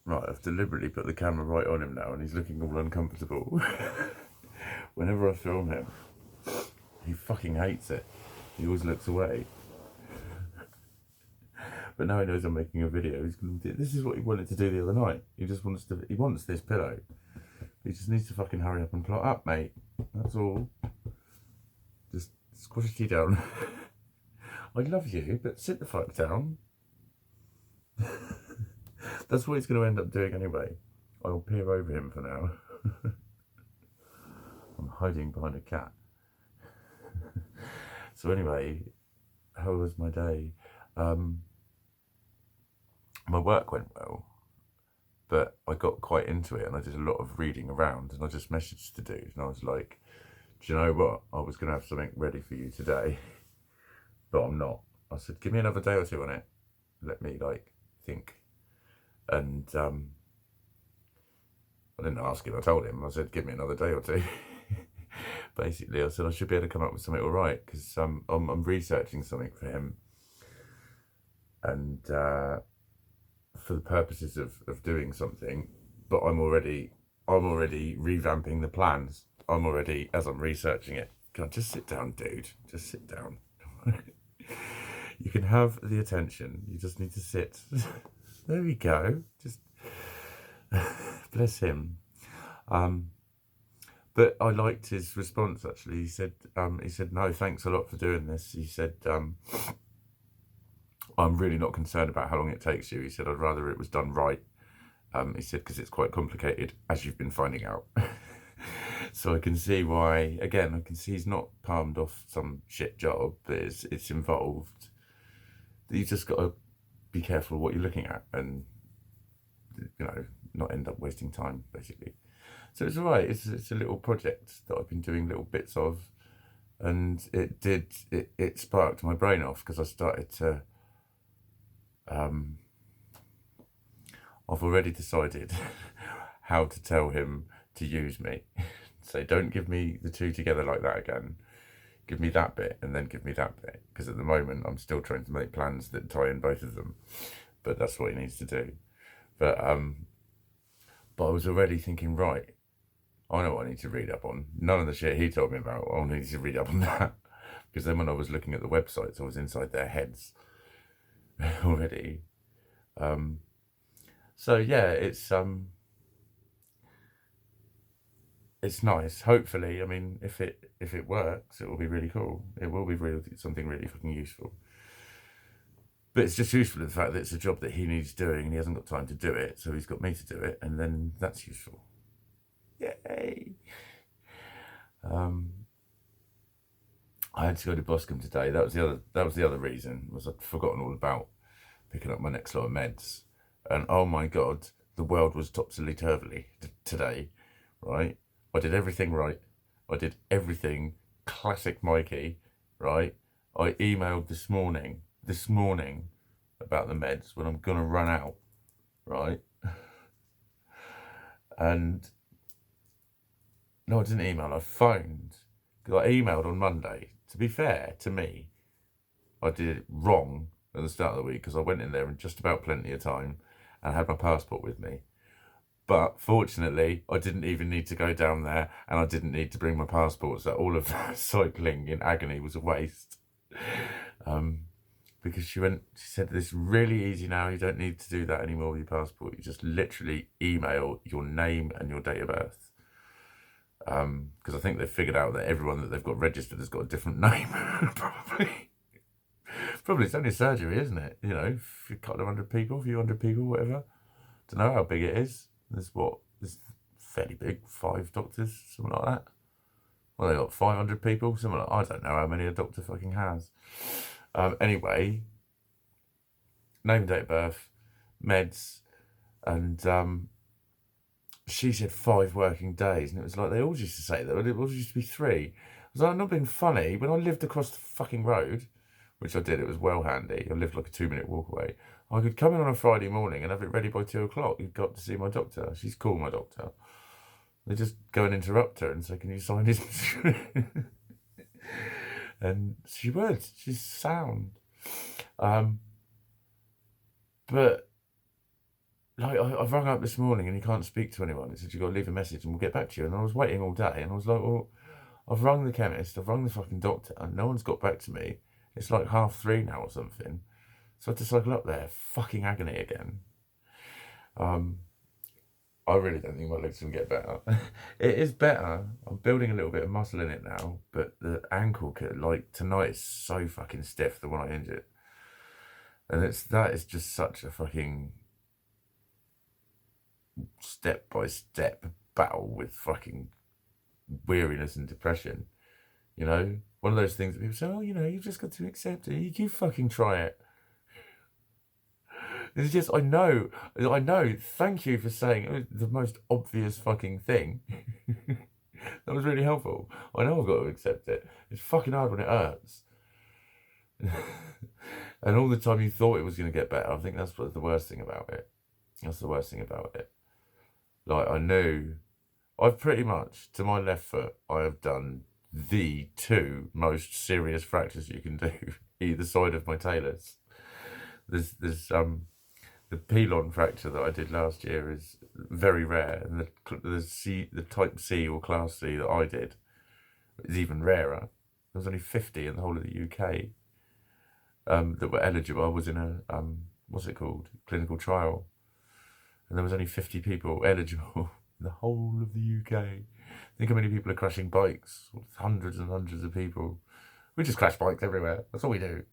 Right, I've deliberately put the camera right on him now and he's looking all uncomfortable. Whenever I film him, he fucking hates it. He always looks away. But now he knows I'm making a video, he's going to do. This is what he wanted to do the other night. He wants this pillow. He just needs to fucking hurry up and plot up, mate. That's all. Just squash you down. I love you, but sit the fuck down. That's what he's going to end up doing anyway. I'll peer over him for now. I'm hiding behind a cat. So anyway, how was my day? My work went well, but I got quite into it and I did a lot of reading around and I just messaged the dude and I was like, do you know what? I was going to have something ready for you today, but I'm not. I said, give me another day or two on it. Let me think. And I didn't ask him, I told him. I said, give me another day or two. Basically, I said I should be able to come up with something all right because I'm researching something for him. And for the purposes of doing something, but I'm already revamping the plans. As I'm researching it. God, just sit down, dude. Just sit down. You can have the attention. You just need to sit. There we go. Just bless him. But I liked his response actually. He said, no, thanks a lot for doing this. He said, I'm really not concerned about how long it takes you. He said, I'd rather it was done right. He said, because it's quite complicated, as you've been finding out. So I can see why, again, I can see he's not palmed off some shit job, but it's involved. You just got to be careful what you're looking at and, not end up wasting time, basically. So it's all right. It's a little project that I've been doing little bits of. And it sparked my brain off because I started to, I've already decided how to tell him to use me. So don't give me the two together like that again. Give me that bit and then give me that bit. Because at the moment I'm still trying to make plans that tie in both of them. But that's what he needs to do. But I was already thinking, right, I know what I need to read up on. None of the shit he told me about, I need to read up on that. Because then when I was looking at the websites, I was inside their heads already. So yeah, it's nice. Hopefully, I mean, if it works, it will be really cool. It will be something really fucking useful. But it's just useful in the fact that it's a job that he needs doing and he hasn't got time to do it, so he's got me to do it, and then that's useful. Yay! I had to go to Boscombe today. That was the other reason, was I'd forgotten all about picking up my next lot of meds. And oh my God, the world was topsy-turvy today, right? I did everything right. I did everything classic Mikey, right? I emailed this morning about the meds when I'm gonna run out, right? And no, I didn't email, I phoned. Because I emailed on Monday. To be fair to me, I did it wrong at the start of the week because I went in there in just about plenty of time and had my passport with me. But fortunately, I didn't even need to go down there and I didn't need to bring my passport. So all of that cycling in agony was a waste. Because she said, it's really easy now. You don't need to do that anymore with your passport. You just literally email your name and your date of birth. Because I think they've figured out that everyone that they've got registered has got a different name. Probably it's only surgery, isn't it? A couple of hundred people, a few hundred people, whatever. Don't know how big it is. There's fairly big, 5 doctors, something like that. Well, they got 500 people, something like, I don't know how many a doctor fucking has. Anyway, name, date of birth, meds, and she said 5 working days, and it was like they all used to say that. It all used to be 3. I was like, I'm not being funny. When I lived across the fucking road, which I did, it was well handy. I lived like a 2-minute walk away. I could come in on a Friday morning and have it ready by 2 o'clock. You've got to see my doctor. She's cool, my doctor. They just go and interrupt her and say, can you sign this? And she would. She's sound. But like, I've rung up this morning and you can't speak to anyone. It said you've got to leave a message and we'll get back to you. And I was waiting all day and I was like, well, I've rung the chemist, I've rung the fucking doctor, and no one's got back to me. It's like 3:30 now or something. So I had to cycle up there, fucking agony again. I really don't think my legs can get better. It is better. I'm building a little bit of muscle in it now, but the ankle, like tonight, is so fucking stiff, the one I injured. And that is just such a fucking step-by-step battle with fucking weariness and depression. You know? One of those things that people say, oh, you know, you've just got to accept it. You fucking try it. It's just, I know. Thank you for saying the most obvious fucking thing. That was really helpful. I know I've got to accept it. It's fucking hard when it hurts. And all the time you thought it was going to get better. I think that's the worst thing about it. That's the worst thing about it. Like, I knew, I've pretty much, to my left foot, I have done the 2 most serious fractures you can do, either side of my talus. There's the pilon fracture that I did last year is very rare, and the type C or class C that I did is even rarer. There was only 50 in the whole of the UK that were eligible. I was in a what's it called, clinical trial, and there was only 50 people eligible in the whole of the UK. Think how many people are crashing bikes. Hundreds and hundreds of people. We just crash bikes everywhere. That's all we do.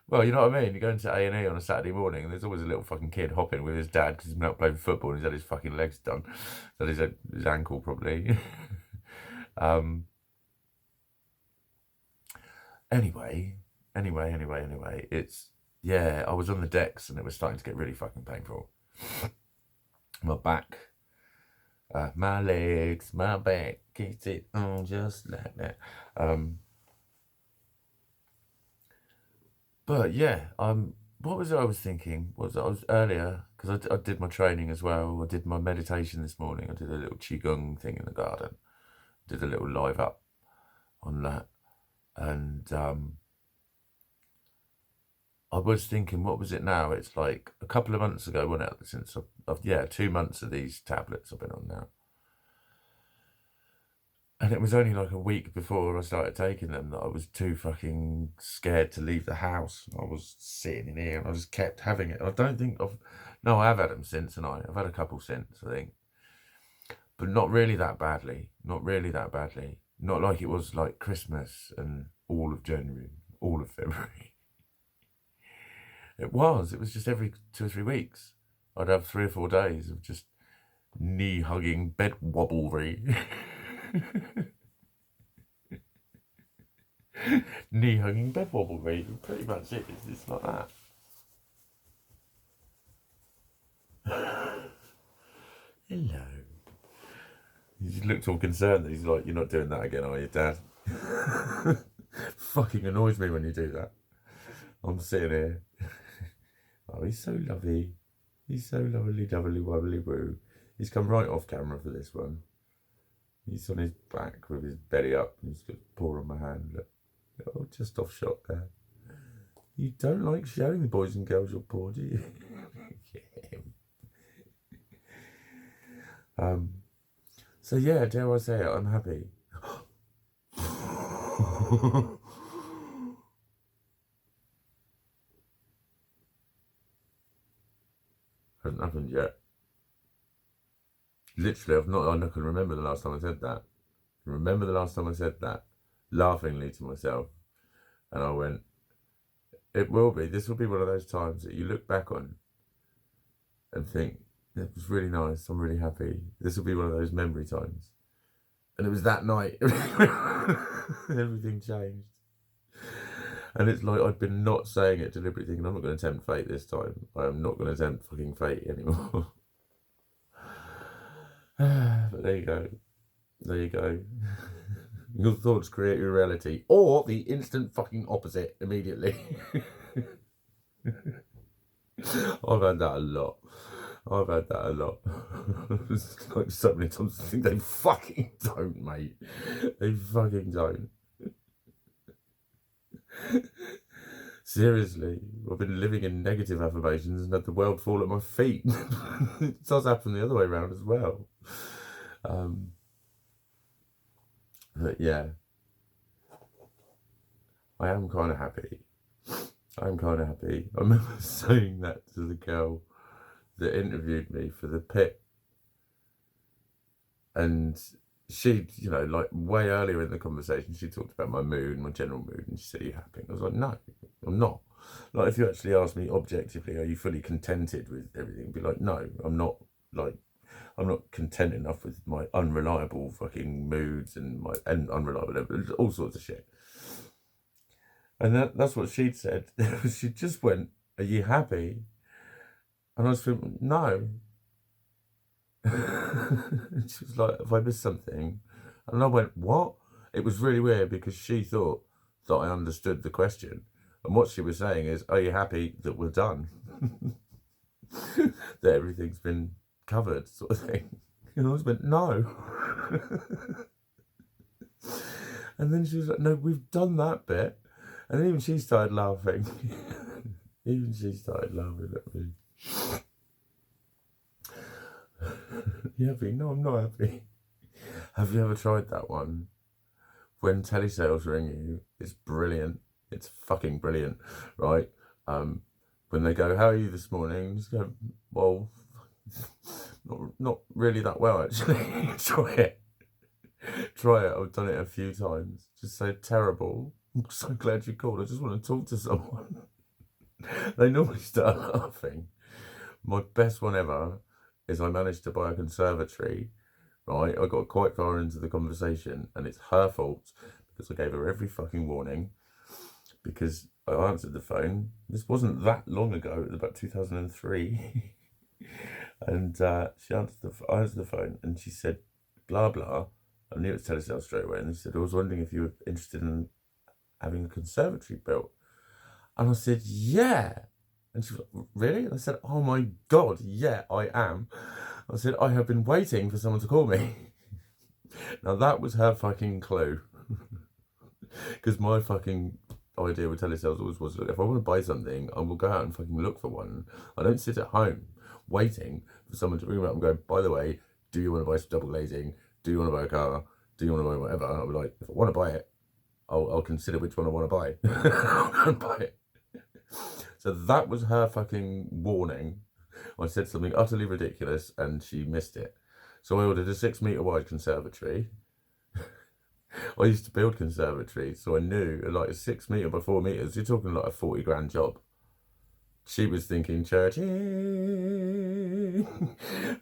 Well, you know what I mean? You go into A&E on a Saturday morning and there's always a little fucking kid hopping with his dad because he's been out playing football and he's had his fucking legs done. So he's had his ankle probably. Anyway, it's, yeah, I was on the decks and it was starting to get really fucking painful. My back, my legs, my back, keeps it on just like that. But yeah, what was I was thinking? I was earlier, because I did my training as well. I did my meditation this morning. I did a little Qigong thing in the garden. Did a little live up on that. And I was thinking, what was it now? It's like a couple of months ago, wasn't it? Since, 2 months of these tablets I've been on now. And it was only like a week before I started taking them that I was too fucking scared to leave the house. I was sitting in here and I just kept having it. I don't think no, I have had them since, and I've had a couple since, I think. But not really that badly. Not like it was like Christmas and all of January, all of February. It was just every 2 or 3 weeks. I'd have 3 or 4 days of just knee-hugging bed wobblery. Knee-hugging bed wobblery. Pretty much it. It's like that. Hello. He just looked all concerned. He's like, you're not doing that again, are you, Dad? Fucking annoys me when you do that. I'm sitting here. Oh, he's so lovely. He's so lovely, doubly, wobbly, woo. He's come right off camera for this one. He's on his back with his belly up and he's got a paw on my hand. Look. Oh, just off shot there. You don't like showing the boys and girls your paw, do you? Yeah. So yeah, dare I say it, I'm happy. Hasn't happened yet. Literally, I can remember the last time I said that. Laughingly to myself. And I went, this will be one of those times that you look back on and think, it was really nice, I'm really happy. This will be one of those memory times. And it was that night. Everything changed. And it's like I'd been not saying it deliberately, thinking I'm not going to tempt fate this time. I am not going to tempt fucking fate anymore. But there you go. Your thoughts create your reality. Or the instant fucking opposite immediately. I've had that a lot. It's like so many times I think they fucking don't, mate. They fucking don't. Seriously, I've been living in negative affirmations and had the world fall at my feet. It does happen the other way around as well. But yeah, I am kind of happy. I'm kind of happy. I remember saying that to the girl that interviewed me for the Pit, and she, you know, like way earlier in the conversation, she talked about my mood, my general mood, and she said, "Are you happy?" And I was like, "No, I'm not." Like, if you actually ask me objectively, are you fully contented with everything? I'd be like, "No, I'm not." Like, I'm not content enough with my unreliable fucking moods and my unreliable, all sorts of shit. And that's what she'd said. She just went, "Are you happy?" And I was thinking, "No." And she was like, "Have I missed something?" And I went, "What?" It was really weird because she thought that I understood the question. And what she was saying is, "Are you happy that we're done?" That everything's been covered, sort of thing. And I just went, "No." And then she was like, "No, we've done that bit." And even she started laughing. Even she started laughing at me. You happy? No, I'm not happy. Have you ever tried that one? When telesales ring you, it's brilliant. It's fucking brilliant, right? When they go, "How are you this morning?" You just go, "Well, not really that well, actually." Try it. Try it. I've done it a few times. Just say, "Terrible. I'm so glad you called. I just want to talk to someone." They normally start laughing. My best one ever is I managed to buy a conservatory, right? I got quite far into the conversation and it's her fault because I gave her every fucking warning, because I answered the phone. This wasn't that long ago. It was about 2003. And she answered I answered the phone and she said, blah, blah. I knew it was telesales straight away. And she said, "I was wondering if you were interested in having a conservatory built." And I said, "Yeah." And she was like, "Really?" And I said, "Oh my God, yeah, I am." I said, "I have been waiting for someone to call me." Now that was her fucking clue. Because my fucking idea with telesales always was, look, if I want to buy something, I will go out and fucking look for one. I don't sit at home waiting for someone to ring me up and go, "By the way, do you want to buy some double glazing? Do you want to buy a car? Do you want to buy whatever?" I'll be like, if I want to buy it, I'll consider which one I want to buy. I'll go and buy it. So that was her fucking warning. I said something utterly ridiculous and she missed it. So I ordered a 6 metre wide conservatory. I used to build conservatories, so I knew like a 6 metre by 4 metres, you're talking like a 40 grand job. She was thinking churchy,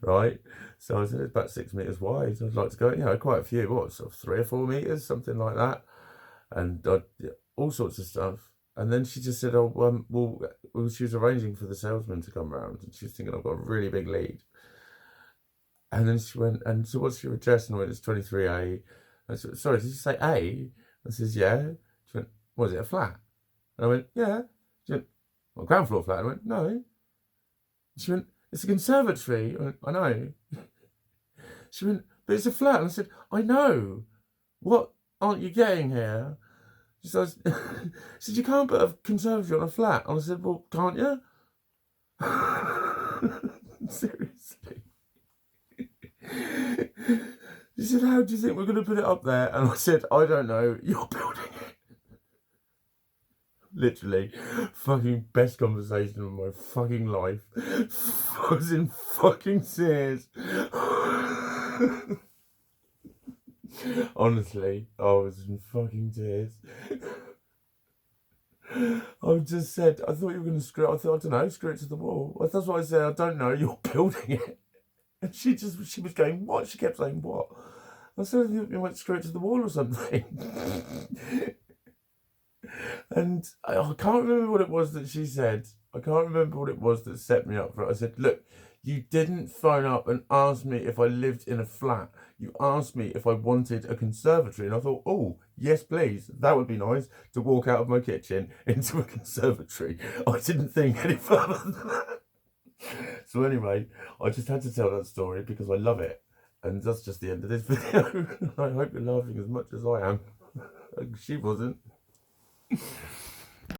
right? So I said, it's about 6 metres wide. I'd like to go, quite a few, what, sort of 3 or 4 metres, something like that. And all sorts of stuff. And then she just said, "Oh, well, she was arranging for the salesman to come round, and she was thinking, I've got a really big lead." And then she went, "And so what's your address?" And I went, "It's 23A. I said, "Sorry, did you say A?" I says, "Yeah." She went, "Was it a flat?" And I went, "Yeah." She went, "Well, ground floor flat?" I went, "No." She went, "It's a conservatory." I went, "I know." She went, "But it's a flat." And I said, "I know. What aren't you getting here?" She said, "You can't put a conservatory on a flat." And I said, "Well, can't you?" Seriously. She said, "How do you think we're going to put it up there?" And I said, "I don't know. You're building it." Literally, fucking best conversation of my fucking life. I was in fucking tears. Honestly, I was in fucking tears. I just said, I thought you were going to screw it. I thought, I don't know, screw it to the wall. That's what I said. "I don't know. You're building it." And she was going, "What?" She kept saying, "What?" I said, "You went screw it to the wall or something." And I can't remember what it was that she said. I can't remember what it was that set me up for it. I said, "Look, you didn't phone up and ask me if I lived in a flat. You asked me if I wanted a conservatory." And I thought, "Oh, yes, please. That would be nice to walk out of my kitchen into a conservatory." I didn't think any further than that. So anyway, I just had to tell that story because I love it. And that's just the end of this video. I hope you're laughing as much as I am. She wasn't.